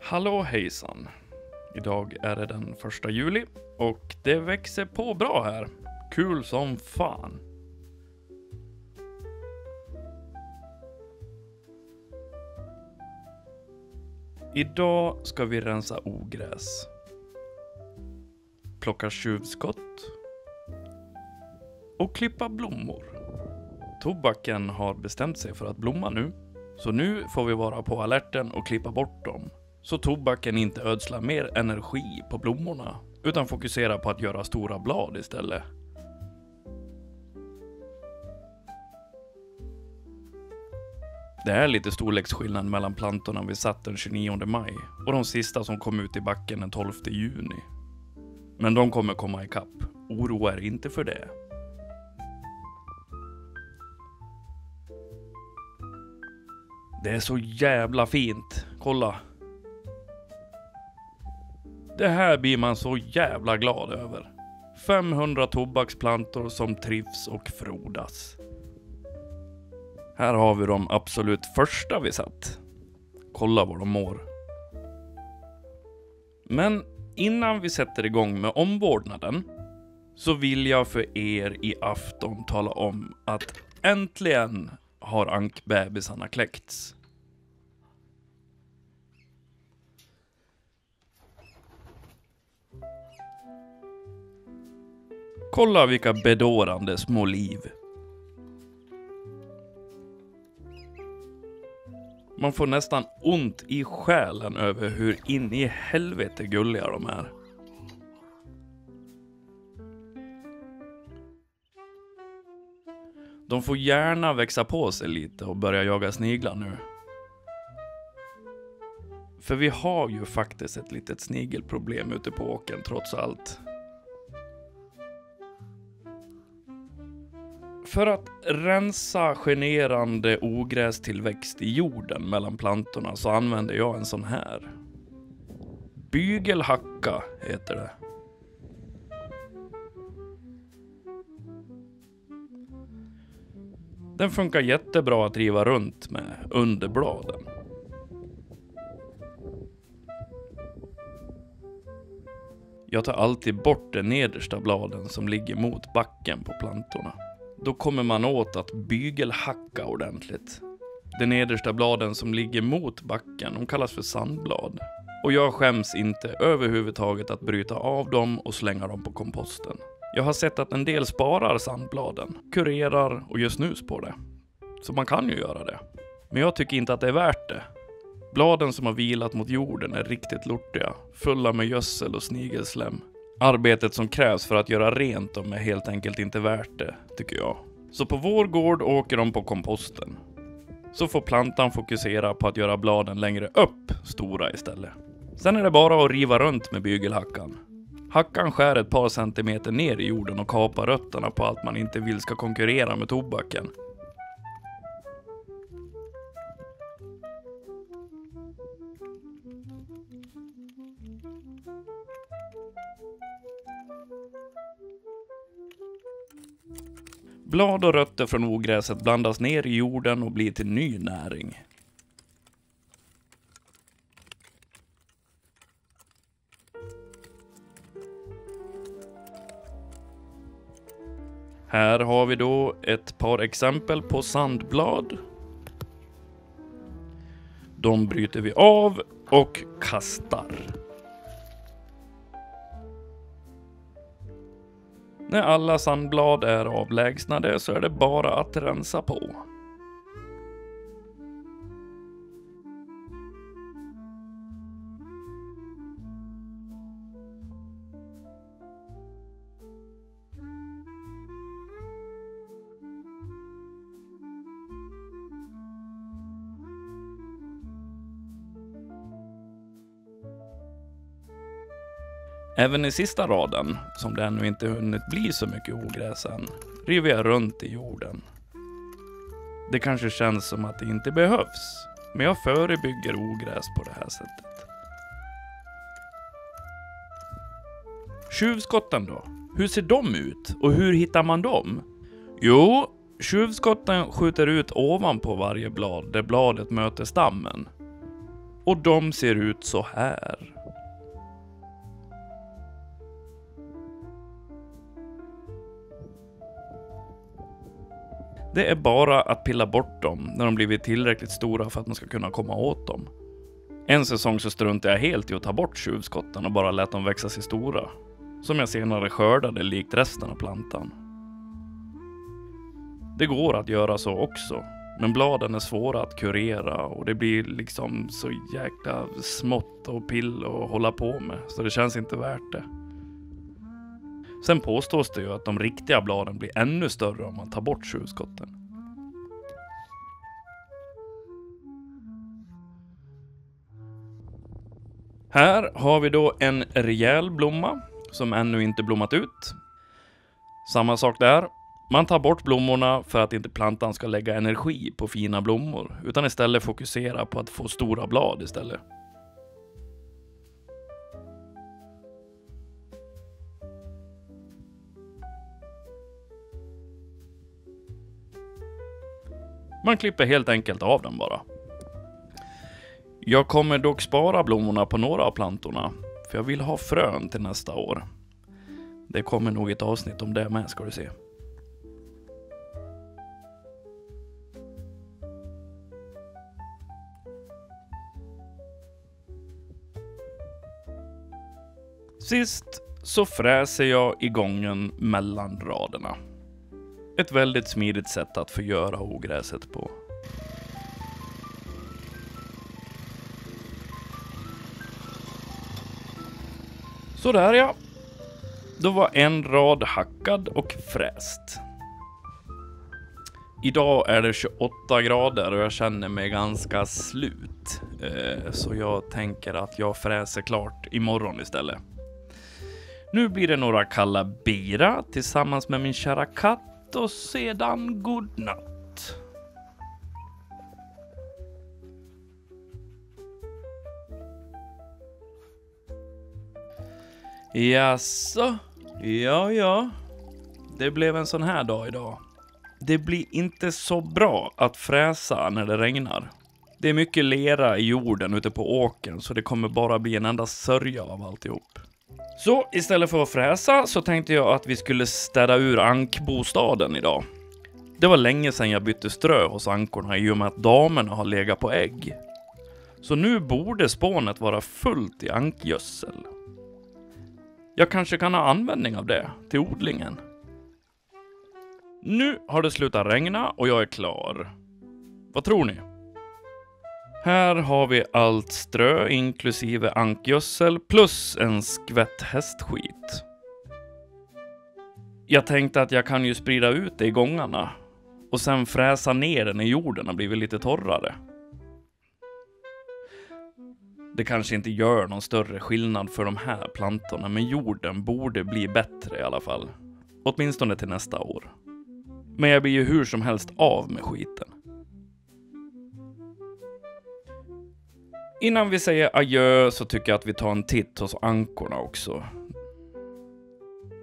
Hallå hejsan. Idag är det den 1 juli och det växer på bra här. Kul som fan. Idag ska vi rensa ogräs. Plocka tjuvskott. Och klippa blommor. Tobaken har bestämt sig för att blomma nu. Så nu får vi vara på alerten och klippa bort dem. Så tobaken inte ödslar mer energi på blommorna, utan fokuserar på att göra stora blad istället. Det är lite storleksskillnad mellan plantorna vi satt den 29 maj och de sista som kom ut i backen den 12 juni. Men de kommer komma ikapp. Oroa er inte för det. Det är så jävla fint. Kolla. Det här blir man så jävla glad över. 500 tobaksplantor som trivs och frodas. Här har vi de absolut första vi satt. Kolla vad de mår. Men innan vi sätter igång med omvårdnaden så vill jag för er i afton tala om att äntligen har ankbebisarna kläckts. Kolla vilka bedårande små liv. Man får nästan ont i själen över hur in i helvete gulliga de är. De får gärna växa på sig lite och börja jaga sniglar nu. För vi har ju faktiskt ett litet snigelproblem ute på åkern trots allt. För att rensa generande ogrästillväxt i jorden mellan plantorna så använder jag en sån här. Bygelhacka heter det. Den funkar jättebra att riva runt med under bladen. Jag tar alltid bort de nedersta bladen som ligger mot backen på plantorna. Då kommer man åt att bygelhacka ordentligt. De nedersta bladen som ligger mot backen, de kallas för sandblad. Och jag skäms inte överhuvudtaget att bryta av dem och slänga dem på komposten. Jag har sett att en del sparar sandbladen, kurerar och gör snus på det. Så man kan ju göra det. Men jag tycker inte att det är värt det. Bladen som har vilat mot jorden är riktigt lortiga, fulla med gödsel och snigelslem. Arbetet som krävs för att göra rent dem är helt enkelt inte värt det, tycker jag. Så på vår gård åker de på komposten. Så får plantan fokusera på att göra bladen längre upp stora istället. Sen är det bara att riva runt med bygelhackan. Hackan skär ett par centimeter ner i jorden och kapar rötterna på allt man inte vill ska konkurrera med tobaken. Blad och rötter från ogräset blandas ner i jorden och blir till ny näring. Här har vi då ett par exempel på sandblad. De bryter vi av och kastar. När alla sandblad är avlägsnade så är det bara att rensa på. Även i sista raden, som det ännu inte hunnit bli så mycket ogräs än, river jag runt i jorden. Det kanske känns som att det inte behövs, men jag förebygger ogräs på det här sättet. Tjuvskotten då? Hur ser de ut och hur hittar man dem? Jo, tjuvskotten skjuter ut ovanpå varje blad där bladet möter stammen. Och de ser ut så här. Det är bara att pilla bort dem när de blivit tillräckligt stora för att man ska kunna komma åt dem. En säsong så struntade jag helt i att ta bort tjuvskotten och bara lät dem växa sig stora. Som jag senare skördade likt resten av plantan. Det går att göra så också. Men bladen är svåra att kurera och det blir liksom så jäkla smått och pill att hålla på med. Så det känns inte värt det. Sen påstås det ju att de riktiga bladen blir ännu större om man tar bort tjuvskotten. Här har vi då en rejäl blomma som ännu inte blommat ut. Samma sak där. Man tar bort blommorna för att inte plantan ska lägga energi på fina blommor utan istället fokusera på att få stora blad istället. Man klipper helt enkelt av dem bara. Jag kommer dock spara blommorna på några av plantorna för jag vill ha frön till nästa år. Det kommer nog ett avsnitt om det med, ska du se. Sist så fräser jag i gången mellan raderna. Ett väldigt smidigt sätt att förgöra ogräset på. Så där ja. Då var en rad hackad och fräst. Idag är det 28 grader och jag känner mig ganska slut. Så jag tänker att jag fräser klart imorgon istället. Nu blir det några kalla bira tillsammans med min kära katt och sedan godnatt. Jaså? Ja. Det blev en sån här dag idag. Det blir inte så bra att fräsa när det regnar. Det är mycket lera i jorden ute på åkern så det kommer bara bli en enda sörja av alltihop. Så istället för att fräsa så tänkte jag att vi skulle städa ur ankbostaden idag. Det var länge sedan jag bytte strö hos ankorna i och med att damerna har legat på ägg. Så nu borde spånet vara fullt i ankgödsel. Jag kanske kan ha användning av det till odlingen. Nu har det slutat regna och jag är klar. Vad tror ni? Här har vi allt strö inklusive ankgödsel plus en skvätt hästskit. Jag tänkte att jag kan ju sprida ut det i gångarna och sen fräsa ner den i jorden och bli lite torrare. Det kanske inte gör någon större skillnad för de här plantorna, men jorden borde bli bättre i alla fall. Åtminstone till nästa år. Men jag blir ju hur som helst av med skiten. Innan vi säger adjö så tycker jag att vi tar en titt hos ankorna också.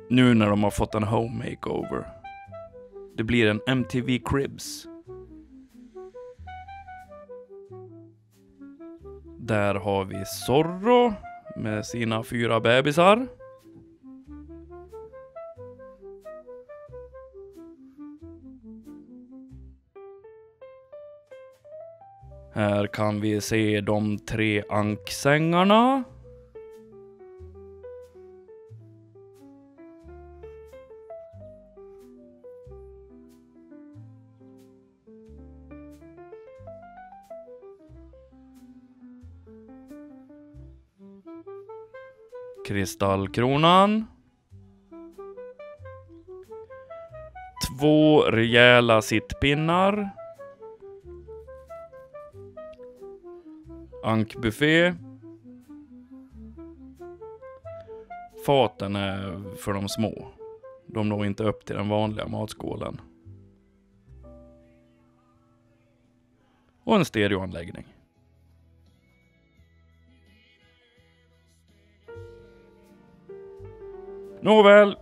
Nu när de har fått en home makeover. Det blir en MTV Cribs. Där har vi Zorro med sina 4 bebisar. Här kan vi se de 3 anksängarna. Kristallkronan. 2 rejäla sittpinnar. Ankbuffé. Faten är för de små. De når inte upp till den vanliga matskålen. Och en stereoanläggning. Nåväl,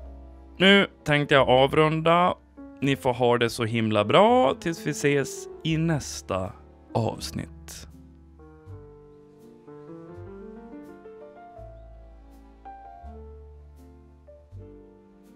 nu tänkte jag avrunda. Ni får ha det så himla bra tills vi ses i nästa avsnitt.